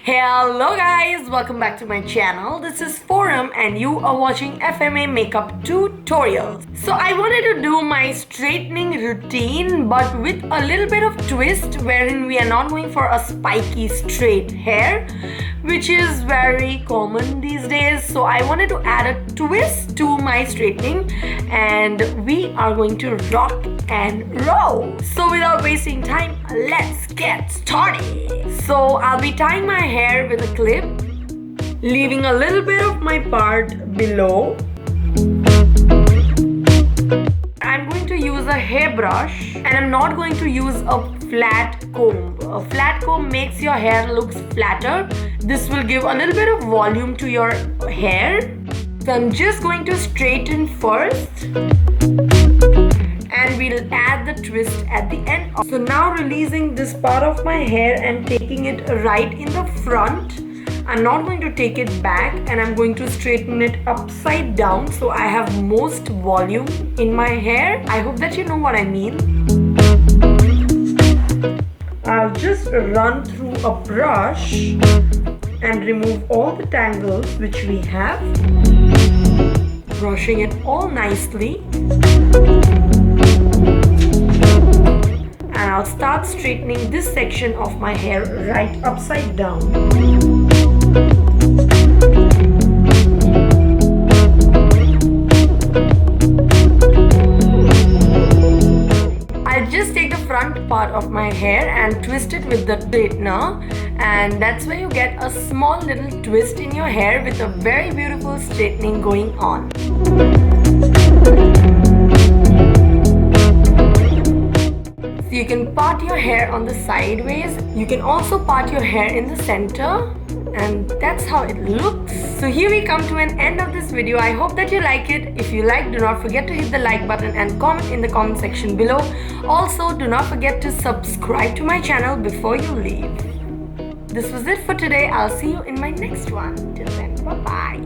Hello guys, welcome back to my channel. This is Forum and you are watching FMA makeup tutorials. So I wanted to do my straightening routine but with a little bit of twist wherein we are not going for a spiky straight hair, which is very common these days. So I wanted to add a twist to my straightening and we are going to rock and roll. So without wasting time, let's get started. So I'll be tying my hair with a clip, leaving a little bit of my part below. I'm going to use a hairbrush and I'm not going to use a flat comb. A flat comb makes your hair look flatter. This will give a little bit of volume to your hair. So I'm just going to straighten first and we'll add the twist at the end. So now releasing this part of my hair and taking it right in the front. I'm not going to take it back and I'm going to straighten it upside down so I have most volume in my hair. I hope that you know what I mean. I'll just run through a brush and remove all the tangles which we have, brushing it all nicely. And I'll start straightening this section of my hair right upside down. I'll just take the front part of my hair and twist it with the straightener, and that's where you get a small little twist in your hair with a very beautiful straightening going on. So you can part your hair on the sideways. You can also part your hair in the center, and that's how it looks. So here we come to an end of this video. I hope that you like it. If you like, do not forget to hit the like button and comment in the comment section below. Also, do not forget to subscribe to my channel before you leave. This was it for today. I'll see you in my next one. Till then, bye-bye.